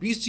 20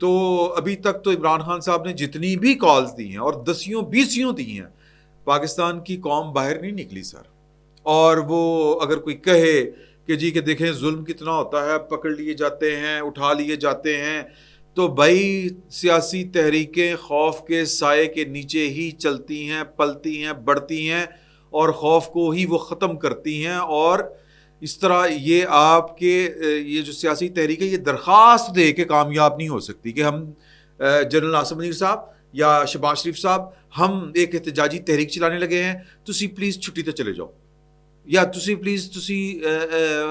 تو ابھی تک تو عمران خان صاحب نے جتنی بھی کالز دی ہیں اور 10 دی ہیں، پاکستان کی قوم باہر نہیں نکلی سر. اور وہ اگر کوئی کہے کہ جی کہ دیکھیں ظلم کتنا ہوتا ہے، پکڑ لیے جاتے ہیں، اٹھا لیے جاتے ہیں، تو بھائی سیاسی تحریکیں خوف کے سائے کے نیچے ہی چلتی ہیں، پلتی ہیں، بڑھتی ہیں، اور خوف کو ہی وہ ختم کرتی ہیں. اور اس طرح یہ آپ کے یہ جو سیاسی تحریک ہے یہ درخواست دے کے کامیاب نہیں ہو سکتی کہ ہم جنرل ناصر منیر صاحب یا شہباز شریف صاحب ہم ایک احتجاجی تحریک چلانے لگے ہیں، تسی پلیز چھٹی تے چلے جاؤ، یا تسی پلیز تسی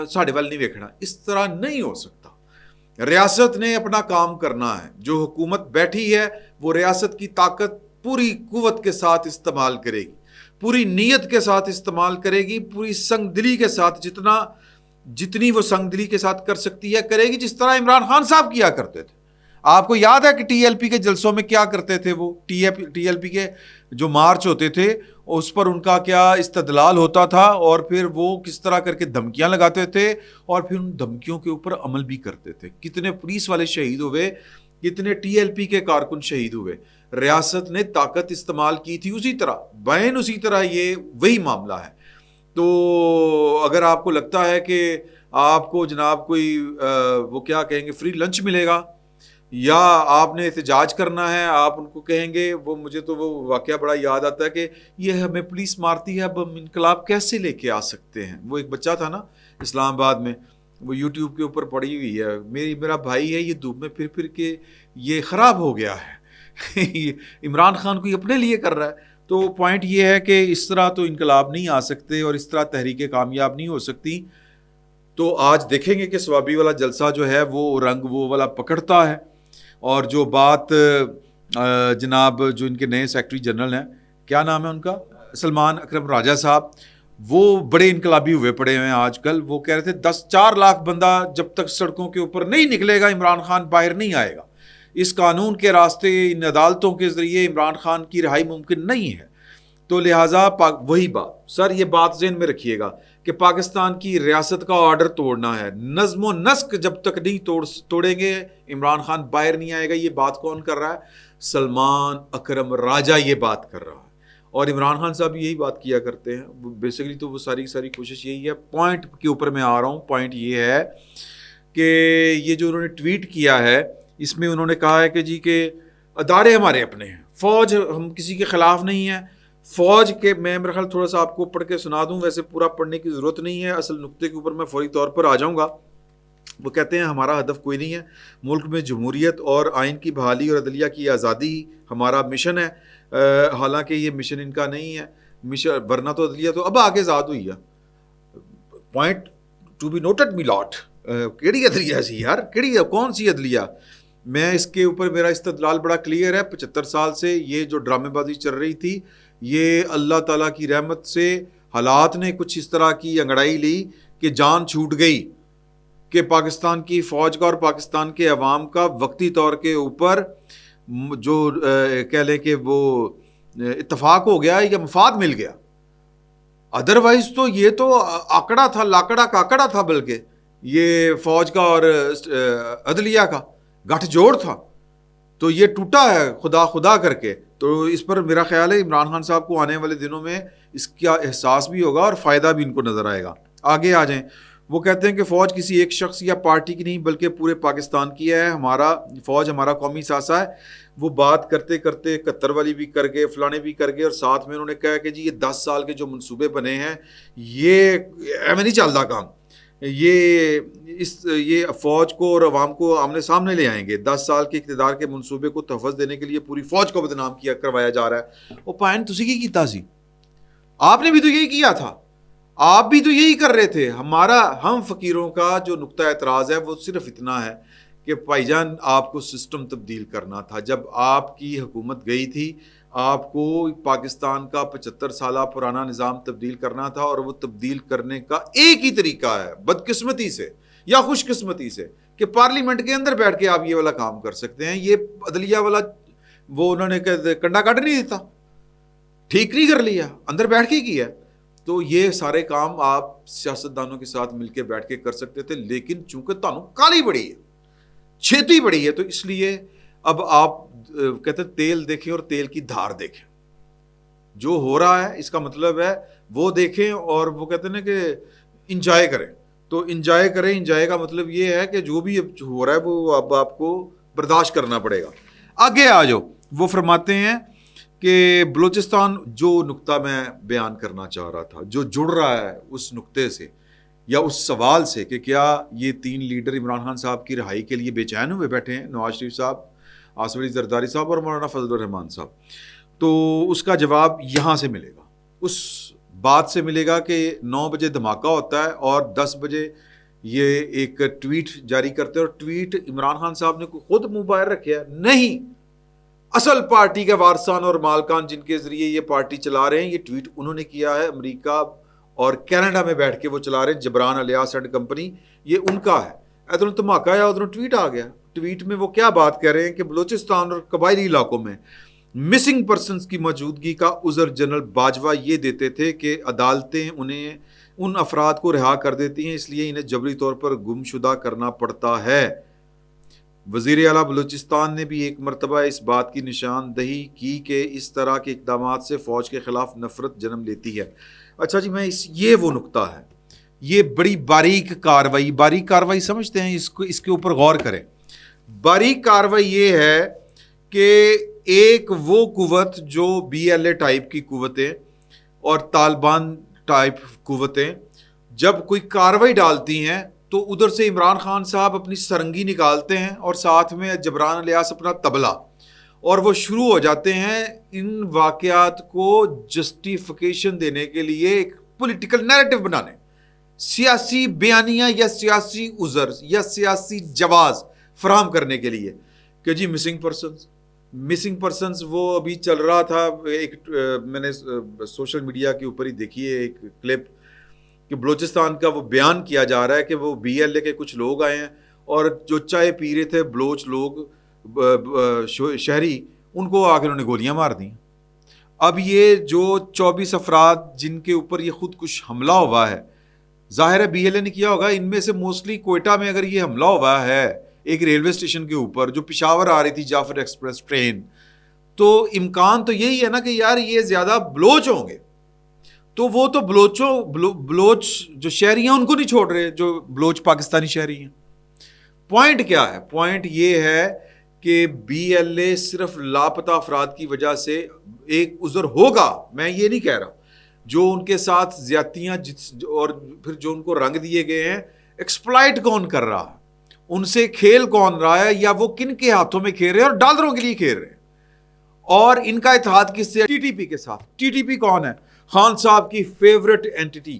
ساڈے وال نہیں ویکھنا. اس طرح نہیں ہو سکتا. ریاست نے اپنا کام کرنا ہے. جو حکومت بیٹھی ہے وہ ریاست کی طاقت پوری قوت کے ساتھ استعمال کرے گی، پوری نیت کے ساتھ استعمال کرے گی، پوری سنگ دلی کے ساتھ، جتنی وہ سنگ دلی کے ساتھ کر سکتی ہے کرے گی، جس طرح عمران خان صاحب کیا کرتے تھے. آپ کو یاد ہے کہ ٹی ایل پی کے جلسوں میں کیا کرتے تھے؟ وہ ٹی ایل پی کے جو مارچ ہوتے تھے اس پر ان کا کیا استدلال ہوتا تھا، اور پھر وہ کس طرح کر کے دھمکیاں لگاتے تھے، اور پھر ان دھمکیوں کے اوپر عمل بھی کرتے تھے. کتنے پولیس والے شہید ہوئے، کتنے ٹی ایل پی کے کارکن شہید ہوئے. ریاست نے طاقت استعمال کی تھی. اسی طرح بین اسی طرح یہ وہی معاملہ ہے. تو اگر آپ کو لگتا ہے کہ آپ کو جناب کوئی وہ کیا کہیں گے فری لنچ ملے گا، یا آپ نے احتجاج کرنا ہے، آپ ان کو کہیں گے، وہ مجھے تو وہ واقعہ بڑا یاد آتا ہے کہ یہ ہمیں پولیس مارتی ہے، اب ہم انقلاب کیسے لے کے آ سکتے ہیں. وہ ایک بچہ تھا نا اسلام آباد میں، وہ یوٹیوب کے اوپر پڑی ہوئی ہے، میرا بھائی ہے، یہ دھوپ میں پھر پھر کے یہ خراب ہو گیا ہے. عمران خان کو یہ اپنے لیے کر رہا ہے. تو پوائنٹ یہ ہے کہ اس طرح تو انقلاب نہیں آ سکتے، اور اس طرح تحریکیں کامیاب نہیں ہو سکتی. تو آج دیکھیں گے کہ سوابی والا جلسہ جو ہے وہ رنگ وہ والا پکڑتا ہے. اور جو بات جناب جو ان کے نئے سیکرٹری جنرل ہیں، کیا نام ہے ان کا، سلمان اکرم راجہ صاحب، وہ بڑے انقلابی ہوئے پڑے ہیں آج کل. وہ کہہ رہے تھے 4 لاکھ بندہ جب تک سڑکوں کے اوپر نہیں نکلے گا عمران خان باہر نہیں آئے گا. اس قانون کے راستے، ان عدالتوں کے ذریعے عمران خان کی رہائی ممکن نہیں ہے. تو لہٰذا وہی بات سر، یہ بات ذہن میں رکھیے گا کہ پاکستان کی ریاست کا آرڈر توڑنا ہے. نظم و نسق جب تک نہیں توڑیں گے عمران خان باہر نہیں آئے گا. یہ بات کون کر رہا ہے؟ سلمان اکرم راجہ یہ بات کر رہا ہے. اور عمران خان صاحب یہی بات کیا کرتے ہیں. بیسیکلی تو وہ ساری کوشش یہی ہے. پوائنٹ کے اوپر میں آ رہا ہوں. پوائنٹ یہ ہے کہ یہ جو انہوں نے ٹویٹ کیا ہے، اس میں انہوں نے کہا ہے کہ جی کہ ادارے ہمارے اپنے ہیں، فوج ہم کسی کے خلاف نہیں ہیں. فوج کے میں میرا خیال تھوڑا سا آپ کو پڑھ کے سنا دوں، ویسے پورا پڑھنے کی ضرورت نہیں ہے، اصل نقطے کے اوپر میں فوری طور پر آ جاؤں گا. وہ کہتے ہیں ہمارا ہدف کوئی نہیں ہے، ملک میں جمہوریت اور آئین کی بحالی اور عدلیہ کی آزادی ہمارا مشن ہے. حالانکہ یہ مشن ان کا نہیں ہے، مشن ورنہ تو عدلیہ تو اب آگے ذات ہوئی ہے. پوائنٹ ٹو بی نوٹڈ می لاٹ. کیڑی عدلیہ سی یار، کیڑی کون سی عدلیہ؟ میں اس کے اوپر میرا استدلال بڑا کلیئر ہے. 75 سال سے یہ جو ڈرامے بازی چل رہی تھی، یہ اللہ تعالیٰ کی رحمت سے حالات نے کچھ اس طرح کی انگڑائی لی کہ جان چھوٹ گئی، کہ پاکستان کی فوج کا اور پاکستان کے عوام کا وقتی طور کے اوپر جو کہہ لیں کہ وہ اتفاق ہو گیا یا مفاد مل گیا. ادروائز تو یہ تو آکڑا تھا، لاکڑا کاکڑا تھا، بلکہ یہ فوج کا اور عدلیہ کا گٹھ جوڑ تھا. تو یہ ٹوٹا ہے خدا کر کے. تو اس پر میرا خیال ہے عمران خان صاحب کو آنے والے دنوں میں اس کا احساس بھی ہوگا اور فائدہ بھی ان کو نظر آئے گا. آگے آ جائیں. وہ کہتے ہیں کہ فوج کسی ایک شخص یا پارٹی کی نہیں بلکہ پورے پاکستان کی ہے. فوج ہمارا قومی ثاثہ ہے. وہ بات کرتے کرتے 71 والی بھی کر گئے، فلانے بھی کر گئے، اور ساتھ میں انہوں نے کہا کہ جی یہ 10 سال کے جو منصوبے بنے ہیں یہ ایویں نہیں چلتا کام. یہ فوج کو اور عوام کو آمنے سامنے لے آئیں گے. 10 سال کے اقتدار کے منصوبے کو تحفظ دینے کے لیے پوری فوج کو بدنام کروایا جا رہا ہے. وہ پائن تسی کی کیتا سی؟ آپ نے بھی تو یہی کیا تھا، آپ بھی تو یہی کر رہے تھے. ہم فقیروں کا جو نقطہ اعتراض ہے وہ صرف اتنا ہے کہ بھائی جان آپ کو سسٹم تبدیل کرنا تھا. جب آپ کی حکومت گئی تھی، آپ کو پاکستان کا 75 سالہ پرانا نظام تبدیل کرنا تھا، اور وہ تبدیل کرنے کا ایک ہی طریقہ ہے، بدقسمتی سے یا خوش قسمتی سے، کہ پارلیمنٹ کے اندر بیٹھ کے آپ یہ والا کام کر سکتے ہیں. یہ عدلیہ والا وہ انہوں نے کنڈا کاٹ نہیں دیتا، ٹھیک نہیں کر لیا، اندر بیٹھ کے کیا. تو یہ سارے کام آپ سیاستدانوں کے ساتھ مل کے بیٹھ کے کر سکتے تھے، لیکن چونکہ تانوں کالی بڑی ہے، چھیتی بڑی ہے، تو اس لیے اب آپ کہتے ہیں تیل دیکھیں اور تیل کی دھار دیکھیں. جو ہو رہا ہے اس کا مطلب ہے وہ دیکھیں اور وہ کہتے ہیں نا کہ انجوائے کریں. تو انجوائے کریں, انجوائے کا مطلب یہ ہے کہ جو بھی ہو رہا ہے وہ اب آپ کو برداشت کرنا پڑے گا. آگے آ جاؤ. وہ فرماتے ہیں کہ بلوچستان, جو نقطہ میں بیان کرنا چاہ رہا تھا, جو جڑ رہا ہے اس نقطے سے یا اس سوال سے کہ کیا یہ 3 لیڈر عمران خان صاحب کی رہائی کے لیے بے چین ہوئے بیٹھے ہیں, نواز شریف صاحب, آصف علی زرداری صاحب اور مولانا فضل الرحمان صاحب. تو اس کا جواب یہاں سے ملے گا, اس بات سے ملے گا کہ 9 بجے دھماکہ ہوتا ہے اور 10 بجے یہ ایک ٹویٹ جاری کرتے ہیں, اور ٹویٹ عمران خان صاحب نے خود منہ باہر رکھا ہے نہیں, اصل پارٹی کے وارثان اور مالکان جن کے ذریعے یہ پارٹی چلا رہے ہیں, یہ ٹویٹ انہوں نے کیا ہے. امریکہ اور کینیڈا میں بیٹھ کے وہ چلا رہے ہیں, جبران الیاس اینڈ کمپنی, یہ ان کا ہے. ادھر دھماکہ یا ادھر ٹویٹ آ گیا. ٹویٹ میں وہ کیا بات کر رہے ہیں کہ بلوچستان اور قبائلی علاقوں میں مسنگ پرسنز کی موجودگی کا عذر جنرل باجوہ یہ دیتے تھے کہ عدالتیں انہیں ان افراد کو رہا کر دیتی ہیں, اس لیے انہیں جبری طور پر گم شدہ کرنا پڑتا ہے. وزیر اعلیٰ بلوچستان نے بھی ایک مرتبہ اس بات کی نشاندہی کی کہ اس طرح کے اقدامات سے فوج کے خلاف نفرت جنم لیتی ہے. اچھا جی, یہ وہ نقطہ ہے, یہ بڑی باریک کاروائی سمجھتے ہیں اس کے اوپر غور کریں. باریک کاروائی یہ ہے کہ ایک وہ قوت جو BLA ٹائپ کی قوتیں اور طالبان ٹائپ قوتیں جب کوئی کاروائی ڈالتی ہیں تو ادھر سے عمران خان صاحب اپنی سرنگی نکالتے ہیں اور ساتھ میں جبران الیاس اپنا طبلہ, اور وہ شروع ہو جاتے ہیں ان واقعات کو جسٹیفیکیشن دینے کے لیے, ایک پولیٹیکل نیریٹو بنانے, سیاسی بیانیہ یا سیاسی عذر یا سیاسی جواز فراہم کرنے کے لیے کہ جی مسنگ پرسنز وہ ابھی چل رہا تھا. ایک میں نے سوشل میڈیا کے اوپر ہی دیکھی ہے ایک کلپ کہ بلوچستان کا وہ بیان کیا جا رہا ہے کہ وہ BLA کے کچھ لوگ آئے ہیں اور جو چائے پی رہے تھے بلوچ لوگ شہری, ان کو آ کے انہوں نے گولیاں مار دیں. اب یہ جو 24 افراد جن کے اوپر یہ خودکش حملہ ہوا ہے, ظاہر ہے BLA نے کیا ہوگا. ان میں سے موسٹلی کوئٹہ میں اگر یہ حملہ ہوا ہے ایک ریلوے اسٹیشن کے اوپر جو پشاور آ رہی تھی جعفر ایکسپریس ٹرین, تو امکان تو یہی ہے نا کہ یار یہ زیادہ بلوچ ہوں گے, تو وہ تو بلوچ جو شہری ہیں ان کو نہیں چھوڑ رہے, جو بلوچ پاکستانی شہری ہیں. پوائنٹ کیا ہے؟ پوائنٹ یہ ہے کہ BLA صرف لاپتہ افراد کی وجہ سے ایک عذر ہوگا, میں یہ نہیں کہہ رہا. جو ان کے ساتھ زیادتیاں اور پھر جو ان کو رنگ دیے گئے ہیں, ایکسپلائٹ کون کر رہا ہے, ان سے کھیل کون رہا ہے, یا وہ کن کے ہاتھوں میں کھیل رہے ہیں اور ڈالروں کے لیے کھیل رہے ہیں. اور ان کا اتحاد کس سے؟ TTP کے ساتھ. TTP کون ہے؟ خان صاحب کی فیورٹ اینٹی,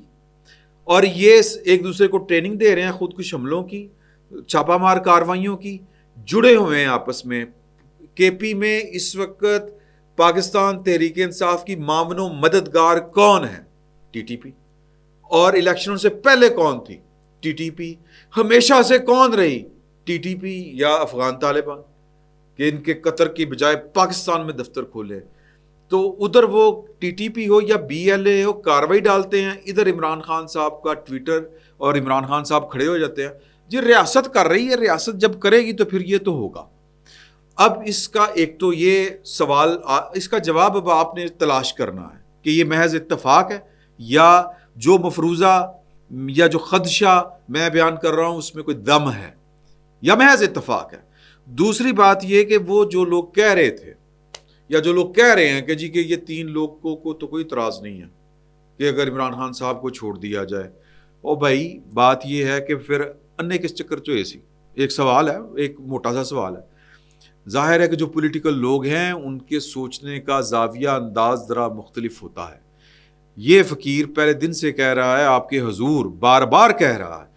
اور یہ ایک دوسرے کو ٹریننگ دے رہے ہیں خودکش حملوں کی, چھاپا مار کاروائیوں کی, جڑے ہوئے ہیں آپس میں. KP میں اس وقت پاکستان تحریک انصاف کی معاون و مددگار کون ہے؟ TTP. اور الیکشنوں سے پہلے کون تھی؟ TTP. ہمیشہ سے کون رہی؟ TTP یا افغان طالبان, کہ ان کے قطر کی بجائے پاکستان میں دفتر کھولے. تو ادھر وہ TTP ہو یا BLA ہو کاروائی ڈالتے ہیں, ادھر عمران خان صاحب کا ٹویٹر اور عمران خان صاحب کھڑے ہو جاتے ہیں. جی ریاست کر رہی ہے, ریاست جب کرے گی تو پھر یہ تو ہوگا. اب اس کا ایک تو یہ سوال, اس کا جواب اب آپ نے تلاش کرنا ہے کہ یہ محض اتفاق ہے یا جو مفروضہ یا جو خدشہ میں بیان کر رہا ہوں اس میں کوئی دم ہے, یا محض اتفاق ہے. دوسری بات یہ کہ وہ جو لوگ کہہ رہے تھے یا جو لوگ کہہ رہے ہیں کہ جی کہ یہ 3 لوگوں کو تو کوئی اعتراض نہیں ہے کہ اگر عمران خان صاحب کو چھوڑ دیا جائے, او بھائی بات یہ ہے کہ پھر انے کس چکر چو ایسی. ایک سوال ہے, ایک موٹا سا سوال ہے. ظاہر ہے کہ جو پولیٹیکل لوگ ہیں ان کے سوچنے کا زاویہ انداز ذرا مختلف ہوتا ہے. یہ فقیر پہلے دن سے کہہ رہا ہے, آپ کے حضور بار بار کہہ رہا ہے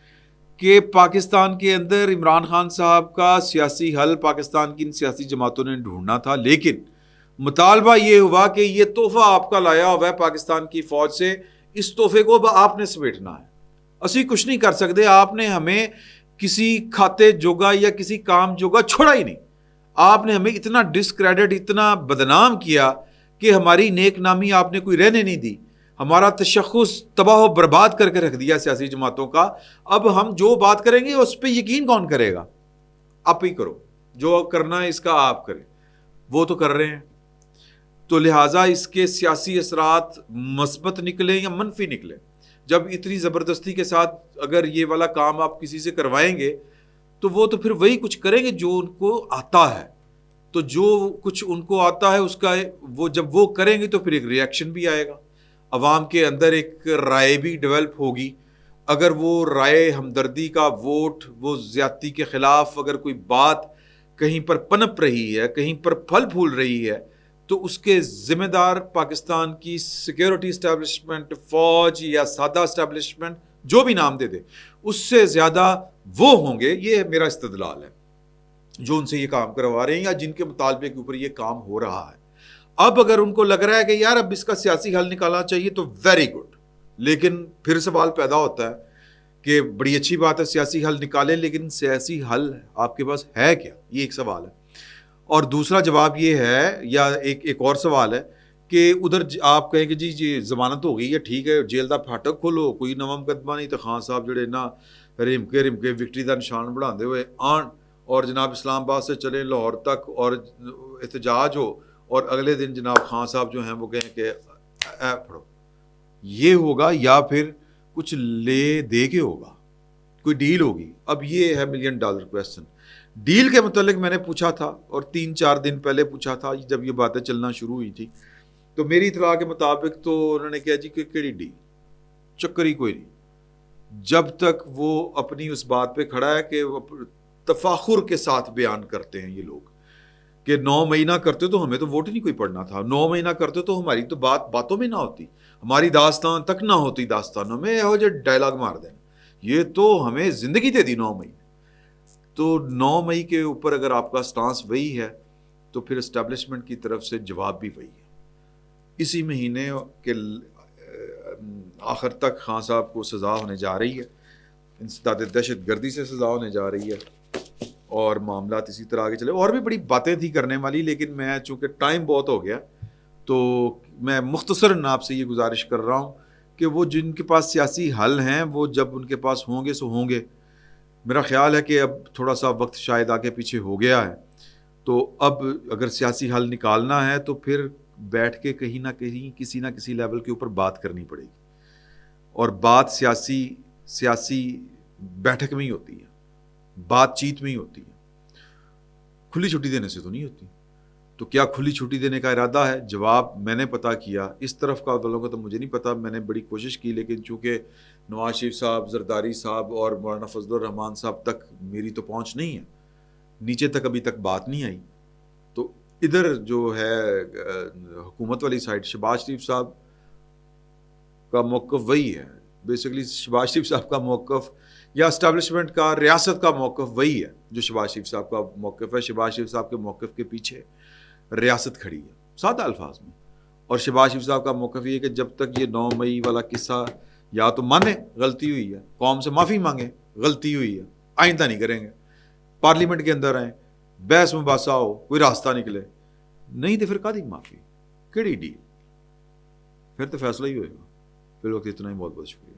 کہ پاکستان کے اندر عمران خان صاحب کا سیاسی حل پاکستان کی ان سیاسی جماعتوں نے ڈھونڈنا تھا, لیکن مطالبہ یہ ہوا کہ یہ تحفہ آپ کا لایا ہوا ہے پاکستان کی فوج سے, اس تحفے کو آپ نے سمیٹنا ہے. اسی کچھ نہیں کر سکتے, آپ نے ہمیں کسی کھاتے جوگا یا کسی کام جوگا چھوڑا ہی نہیں. آپ نے ہمیں اتنا ڈسکریڈٹ, اتنا بدنام کیا کہ ہماری نیک نامی آپ نے کوئی رہنے نہیں دی. ہمارا تشخص تباہ و برباد کر کے رکھ دیا سیاسی جماعتوں کا. اب ہم جو بات کریں گے اس پہ یقین کون کرے گا؟ آپ ہی کرو. جو کرنا ہے اس کا آپ کریں. وہ تو کر رہے ہیں. تو لہٰذا اس کے سیاسی اثرات مثبت نکلیں یا منفی نکلیں. جب اتنی زبردستی کے ساتھ اگر یہ والا کام آپ کسی سے کروائیں گے تو وہ تو پھر وہی کچھ کریں گے جو ان کو آتا ہے. تو جو کچھ ان کو آتا ہے اس کا وہ جب وہ کریں گے تو پھر ایک ری ایکشن بھی آئے گا, عوام کے اندر ایک رائے بھی ڈیولپ ہوگی. اگر وہ رائے ہمدردی کا ووٹ, وہ زیادتی کے خلاف اگر کوئی بات کہیں پر پنپ رہی ہے, کہیں پر پھل پھول رہی ہے, تو اس کے ذمہ دار پاکستان کی سیکیورٹی اسٹیبلشمنٹ, فوج یا سادہ اسٹیبلشمنٹ, جو بھی نام دے دے, اس سے زیادہ وہ ہوں گے. یہ میرا استدلال ہے جو ان سے یہ کام کروا رہے ہیں یا جن کے مطالبے کے اوپر یہ کام ہو رہا ہے. اب اگر ان کو لگ رہا ہے کہ یار اب اس کا سیاسی حل نکالنا چاہیے تو ویری گڈ, لیکن پھر سوال پیدا ہوتا ہے کہ بڑی اچھی بات ہے سیاسی حل نکالیں, لیکن سیاسی حل آپ کے پاس ہے کیا؟ یہ ایک سوال ہے. اور دوسرا جواب یہ ہے, یا ایک اور سوال ہے کہ ادھر آپ کہیں کہ جی ضمانت ہو گئی ہے, ٹھیک ہے, جیل دا پھاٹک کھولو, کوئی نواں مقدمہ نہیں, تو خان صاحب جڑے نا رمکے وکٹری دا نشان بڑھاندے ہوئے آن اور جناب اسلام آباد سے چلے لاہور تک اور احتجاج ہو, اور اگلے دن جناب خان صاحب جو ہیں وہ کہیں کہ پڑھو. یہ ہوگا یا پھر کچھ لے دے کے ہوگا, کوئی ڈیل ہوگی. اب یہ ہے $1 ملین کویسچن. ڈیل کے متعلق میں نے پوچھا تھا اور 3-4 دن پہلے پوچھا تھا جب یہ باتیں چلنا شروع ہوئی تھی, تو میری اطلاع کے مطابق تو انہوں نے کہا جی کہ کیڑی ڈیل, چکر ہی کوئی نہیں. جب تک وہ اپنی اس بات پہ کھڑا ہے کہ تفاخر کے ساتھ بیان کرتے ہیں یہ لوگ کہ 9 مئی نہ کرتے تو ہمیں تو ووٹ ہی نہیں کوئی پڑنا تھا, 9 مئی نہ کرتے تو ہماری تو باتوں میں نہ ہوتی, ہماری داستان تک نہ ہوتی, داستانوں میں یہو جو ڈائلاگ مار دیں, یہ تو ہمیں زندگی دے دی 9 مئی. تو 9 مئی کے اوپر اگر آپ کا سٹانس وہی ہے تو پھر اسٹیبلشمنٹ کی طرف سے جواب بھی وہی ہے. اسی مہینے کے آخر تک خان صاحب کو سزا ہونے جا رہی ہے, انسداد دہشت گردی سے سزا ہونے جا رہی ہے, اور معاملات اسی طرح آگے چلے. اور بھی بڑی باتیں تھیں کرنے والی, لیکن میں چونکہ ٹائم بہت ہو گیا تو میں مختصراً آپ سے یہ گزارش کر رہا ہوں کہ وہ جن کے پاس سیاسی حل ہیں وہ جب ان کے پاس ہوں گے سو ہوں گے. میرا خیال ہے کہ اب تھوڑا سا وقت شاید آگے پیچھے ہو گیا ہے, تو اب اگر سیاسی حل نکالنا ہے تو پھر بیٹھ کے کہیں نہ کہیں کسی نہ کسی لیول کے اوپر بات کرنی پڑے گی, اور بات سیاسی بیٹھک میں ہی ہوتی ہے, بات چیت میں ہی ہوتی ہے, کھلی چھٹی دینے سے تو نہیں ہوتی. تو کیا کھلی چھٹی دینے کا ارادہ ہے؟ جواب میں نے پتا کیا, اس طرف کا والوں کا تو مجھے نہیں پتا, میں نے بڑی کوشش کی, لیکن چونکہ نواز شریف صاحب, زرداری صاحب اور مولانا فضل الرحمان صاحب تک میری تو پہنچ نہیں ہے, نیچے تک ابھی تک بات نہیں آئی. تو ادھر جو ہے حکومت والی سائڈ, شہباز شریف صاحب کا موقف وہی ہے, بیسیکلی شہباز شریف صاحب کا موقف یا اسٹیبلشمنٹ کا, ریاست کا موقف وہی ہے جو شہباز شریف صاحب کا موقف ہے. شہباز شریف صاحب کے موقف کے پیچھے ریاست کھڑی ہے, سادہ الفاظ میں. اور شہباز شریف صاحب کا موقف یہ ہے کہ جب تک یہ 9 مئی والا قصہ یا تو مانے غلطی ہوئی ہے, قوم سے معافی مانگیں غلطی ہوئی ہے, آئندہ نہیں کریں گے, پارلیمنٹ کے اندر آئیں, بحث مباحثہ ہو, کوئی راستہ نکلے, نہیں تو پھر کادی معافی, کیڑی ڈیل, پھر تو فیصلہ ہی ہوئے گا. پھر وقت اتنا ہی, بہت بہت شکریہ.